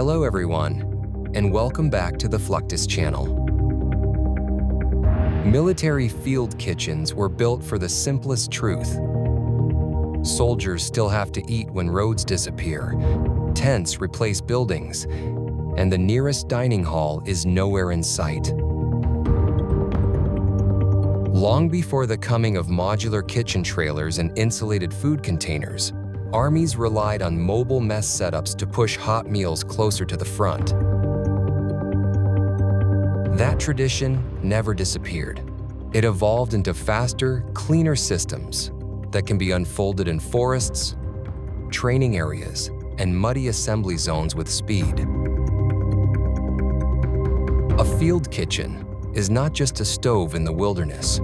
Hello everyone, and welcome back to the Fluctus Channel. Military field kitchens were built for the simplest truth. Soldiers still have to eat when roads disappear, tents replace buildings, and the nearest dining hall is nowhere in sight. Long before the coming of modular kitchen trailers and insulated food containers, armies relied on mobile mess setups to push hot meals closer to the front. That tradition never disappeared. It evolved into faster, cleaner systems that can be unfolded in forests, training areas, and muddy assembly zones with speed. A field kitchen is not just a stove in the wilderness.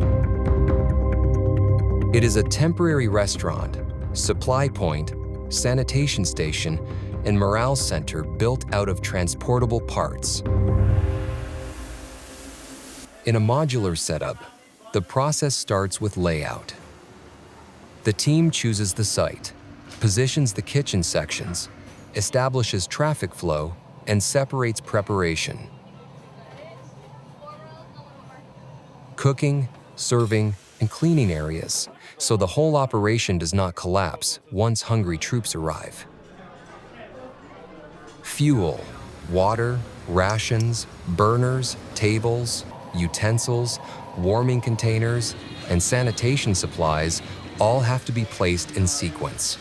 It is a temporary restaurant, supply point, sanitation station, and morale center built out of transportable parts. In a modular setup, the process starts with layout. The team chooses the site, positions the kitchen sections, establishes traffic flow, and separates preparation. Cooking, serving, and cleaning areas, so the whole operation does not collapse once hungry troops arrive. Fuel, water, rations, burners, tables, utensils, warming containers, and sanitation supplies all have to be placed in sequence.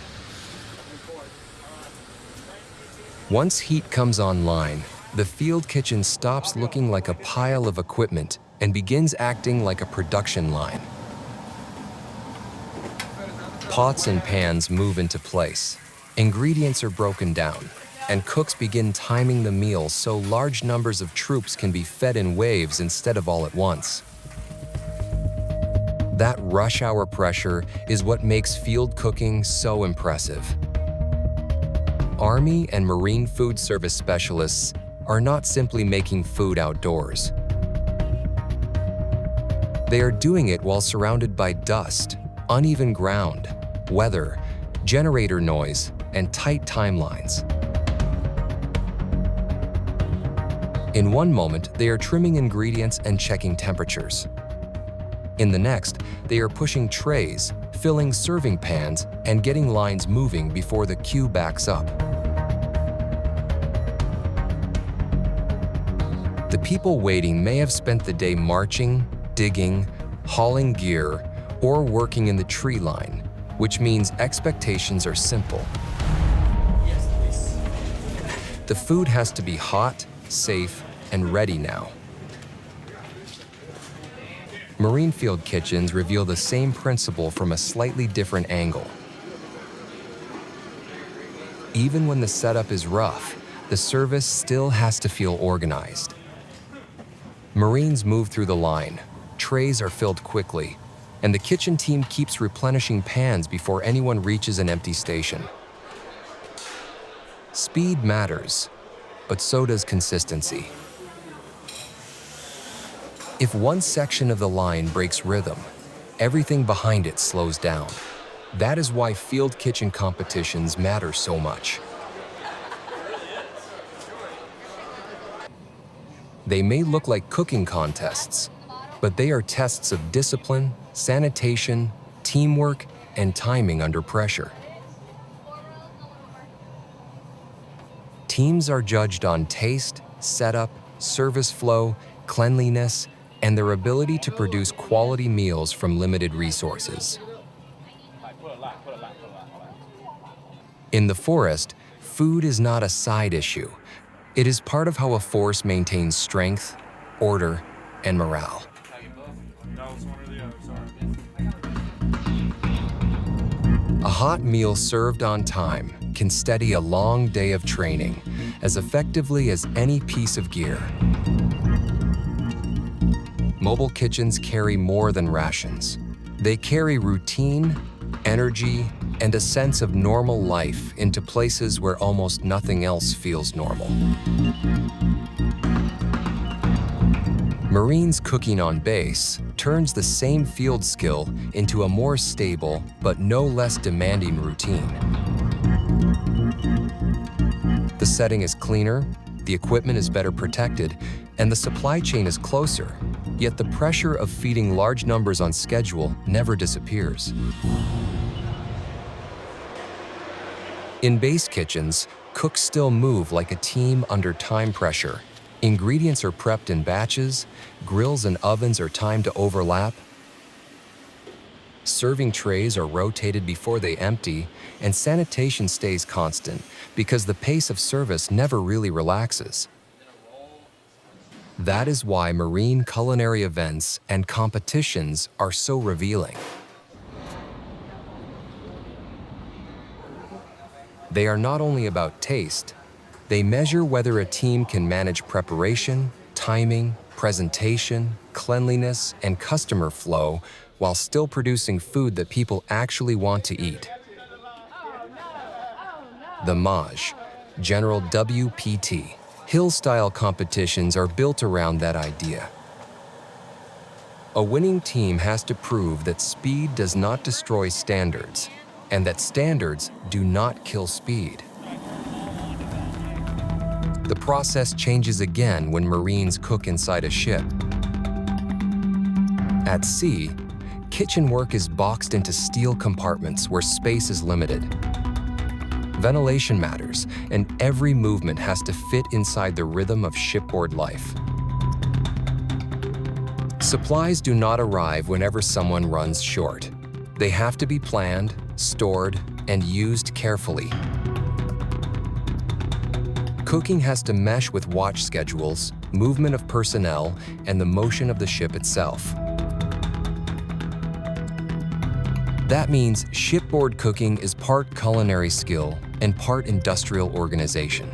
Once heat comes online, the field kitchen stops looking like a pile of equipment and begins acting like a production line. Pots and pans move into place, ingredients are broken down, and cooks begin timing the meal so large numbers of troops can be fed in waves instead of all at once. That rush hour pressure is what makes field cooking so impressive. Army and Marine food service specialists are not simply making food outdoors. They are doing it while surrounded by dust, uneven ground, weather, generator noise, and tight timelines. In one moment, they are trimming ingredients and checking temperatures. In the next, they are pushing trays, filling serving pans, and getting lines moving before the queue backs up. The people waiting may have spent the day marching, digging, hauling gear, or working in the tree line, which means expectations are simple. The food has to be hot, safe, and ready now. Marine field kitchens reveal the same principle from a slightly different angle. Even when the setup is rough, the service still has to feel organized. Marines move through the line, trays are filled quickly, and the kitchen team keeps replenishing pans before anyone reaches an empty station. Speed matters, but so does consistency. If one section of the line breaks rhythm, everything behind it slows down. That is why field kitchen competitions matter so much. They may look like cooking contests, but they are tests of discipline, sanitation, teamwork, and timing under pressure. Teams are judged on taste, setup, service flow, cleanliness, and their ability to produce quality meals from limited resources. In the forest, food is not a side issue. It is part of how a force maintains strength, order, and morale. A hot meal served on time can steady a long day of training as effectively as any piece of gear. Mobile kitchens carry more than rations. They carry routine, energy, and a sense of normal life into places where almost nothing else feels normal. Marines cooking on base turns the same field skill into a more stable but no less demanding routine. The The setting is cleaner, the equipment is better protected, and the supply chain is closer, yet the pressure of feeding large numbers on schedule never disappears. In base kitchens, cooks still move like a team under time pressure. Ingredients are prepped in batches, grills and ovens are timed to overlap, serving trays are rotated before they empty, and sanitation stays constant because the pace of service never really relaxes. That is why marine culinary events and competitions are so revealing. They are not only about taste, they measure whether a team can manage preparation, timing, presentation, cleanliness, and customer flow while still producing food that people actually want to eat. The MAJ, General WPT, Hill-style competitions are built around that idea. A winning team has to prove that speed does not destroy standards, and that standards do not kill speed. The process changes again when Marines cook inside a ship. At sea, kitchen work is boxed into steel compartments where space is limited. Ventilation matters, and every movement has to fit inside the rhythm of shipboard life. Supplies do not arrive whenever someone runs short. They have to be planned, stored, and used carefully. Cooking has to mesh with watch schedules, movement of personnel, and the motion of the ship itself. That means shipboard cooking is part culinary skill and part industrial organization.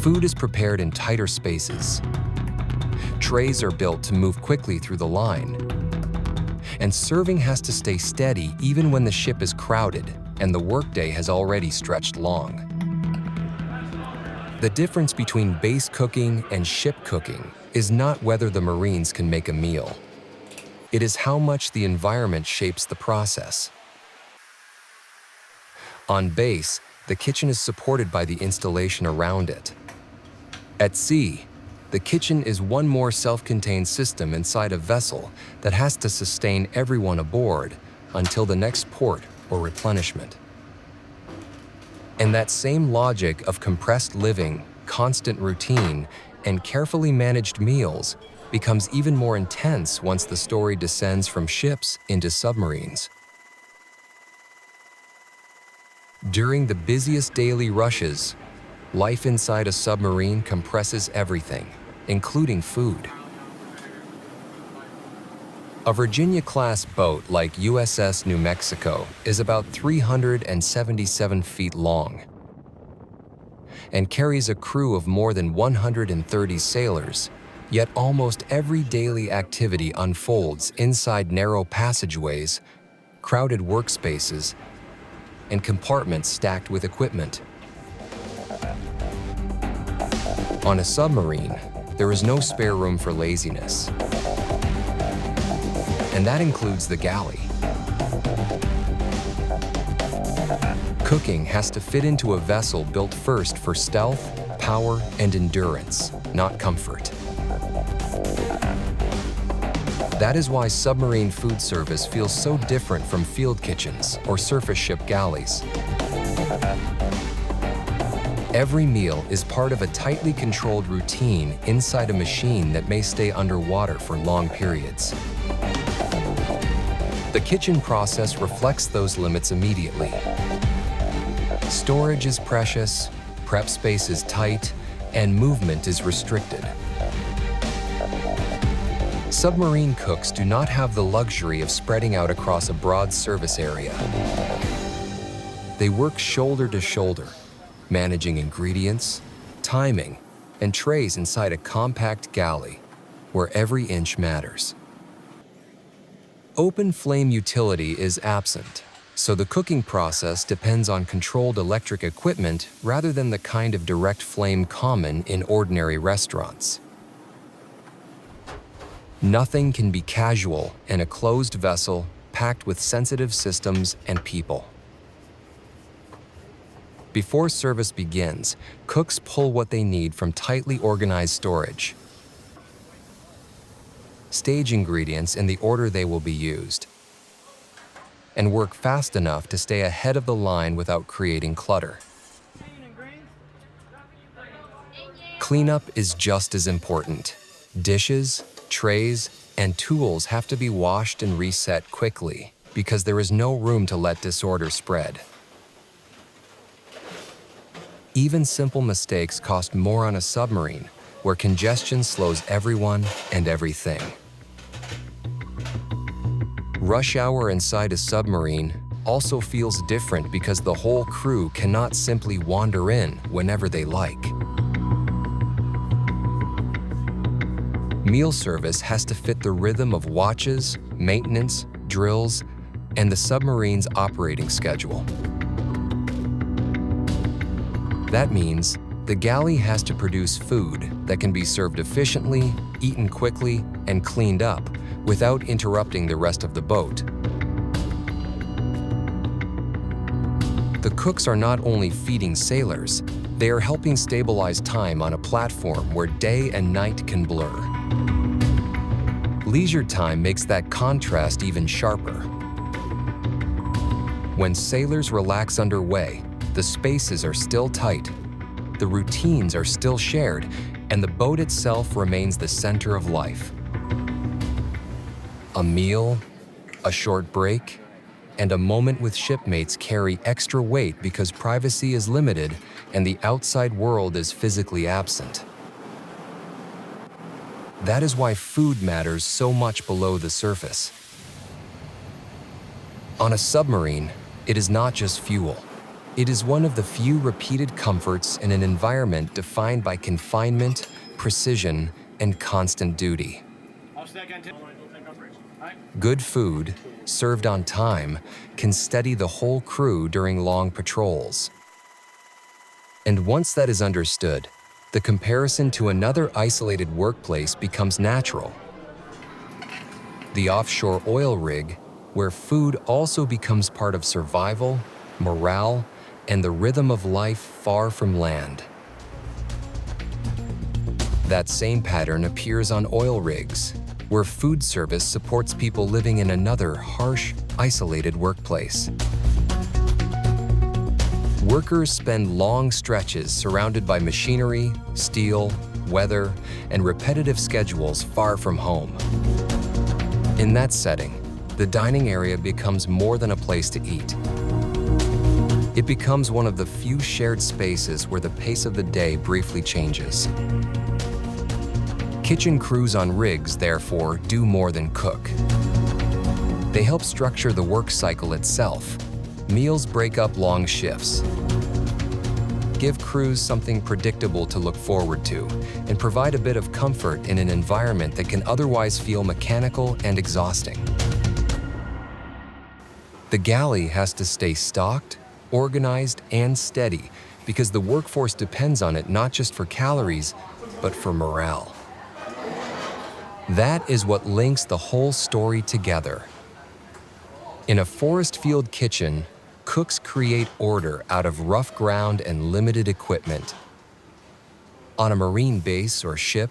Food is prepared in tighter spaces. Trays are built to move quickly through the line. And serving has to stay steady even when the ship is crowded and the workday has already stretched long. The difference between base cooking and ship cooking is not whether the Marines can make a meal. It is how much the environment shapes the process. On base, the kitchen is supported by the installation around it. At sea, the kitchen is one more self-contained system inside a vessel that has to sustain everyone aboard until the next port or replenishment. And that same logic of compressed living, constant routine, and carefully managed meals becomes even more intense once the story descends from ships into submarines. During the busiest daily rushes, life inside a submarine compresses everything, including food. A Virginia-class boat like USS New Mexico is about 377 feet long and carries a crew of more than 130 sailors, yet almost every daily activity unfolds inside narrow passageways, crowded workspaces, and compartments stacked with equipment. On a submarine, there is no spare room for laziness. And that includes the galley. Cooking has to fit into a vessel built first for stealth, power, and endurance, not comfort. That is why submarine food service feels so different from field kitchens or surface ship galleys. Every meal is part of a tightly controlled routine inside a machine that may stay underwater for long periods. The kitchen process reflects those limits immediately. Storage is precious, prep space is tight, and movement is restricted. Submarine cooks do not have the luxury of spreading out across a broad service area. They work shoulder to shoulder, managing ingredients, timing, and trays inside a compact galley, where every inch matters. Open flame utility is absent, so the cooking process depends on controlled electric equipment rather than the kind of direct flame common in ordinary restaurants. Nothing can be casual in a closed vessel packed with sensitive systems and people. Before service begins, cooks pull what they need from tightly organized storage. Stage ingredients in the order they will be used, and work fast enough to stay ahead of the line without creating clutter. Cleanup is just as important. Dishes, trays, and tools have to be washed and reset quickly because there is no room to let disorder spread. Even simple mistakes cost more on a submarine, where congestion slows everyone and everything. Rush hour inside a submarine also feels different because the whole crew cannot simply wander in whenever they like. Meal service has to fit the rhythm of watches, maintenance, drills, and the submarine's operating schedule. That means the galley has to produce food that can be served efficiently, eaten quickly, and cleaned up without interrupting the rest of the boat. The cooks are not only feeding sailors, they are helping stabilize time on a platform where day and night can blur. Leisure time makes that contrast even sharper. When sailors relax underway, the spaces are still tight, the routines are still shared, and the boat itself remains the center of life. A meal, a short break, and a moment with shipmates carry extra weight because privacy is limited and the outside world is physically absent. That is why food matters so much below the surface. On a submarine, it is not just fuel. It is one of the few repeated comforts in an environment defined by confinement, precision, and constant duty. Good food, served on time, can steady the whole crew during long patrols. And once that is understood, the comparison to another isolated workplace becomes natural. The offshore oil rig, where food also becomes part of survival, morale, and the rhythm of life far from land. That same pattern appears on oil rigs, where food service supports people living in another harsh, isolated workplace. Workers spend long stretches surrounded by machinery, steel, weather, and repetitive schedules far from home. In that setting, the dining area becomes more than a place to eat. It becomes one of the few shared spaces where the pace of the day briefly changes. Kitchen crews on rigs, therefore, do more than cook. They help structure the work cycle itself. Meals break up long shifts, give crews something predictable to look forward to, and provide a bit of comfort in an environment that can otherwise feel mechanical and exhausting. The galley has to stay stocked, organized, and steady because the workforce depends on it not just for calories, but for morale. That is what links the whole story together. In a forest field kitchen, cooks create order out of rough ground and limited equipment. On a marine base or ship,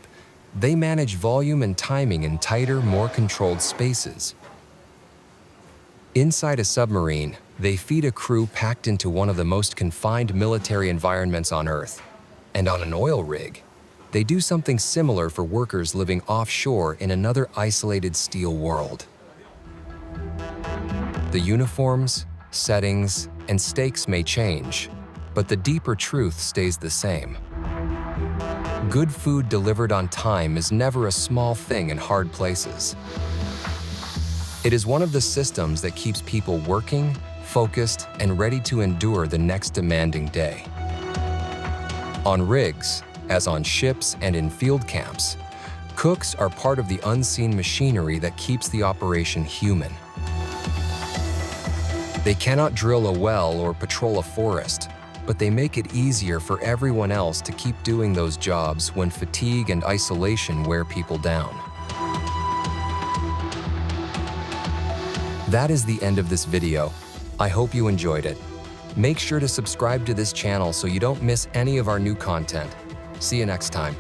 they manage volume and timing in tighter, more controlled spaces. Inside a submarine, they feed a crew packed into one of the most confined military environments on Earth. And on an oil rig, they do something similar for workers living offshore in another isolated steel world. The uniforms, settings, and stakes may change, but the deeper truth stays the same. Good food delivered on time is never a small thing in hard places. It is one of the systems that keeps people working, focused, and ready to endure the next demanding day. On rigs, as on ships and in field camps, cooks are part of the unseen machinery that keeps the operation human. They cannot drill a well or patrol a forest, but they make it easier for everyone else to keep doing those jobs when fatigue and isolation wear people down. That is the end of this video. I hope you enjoyed it. Make sure to subscribe to this channel so you don't miss any of our new content. See you next time.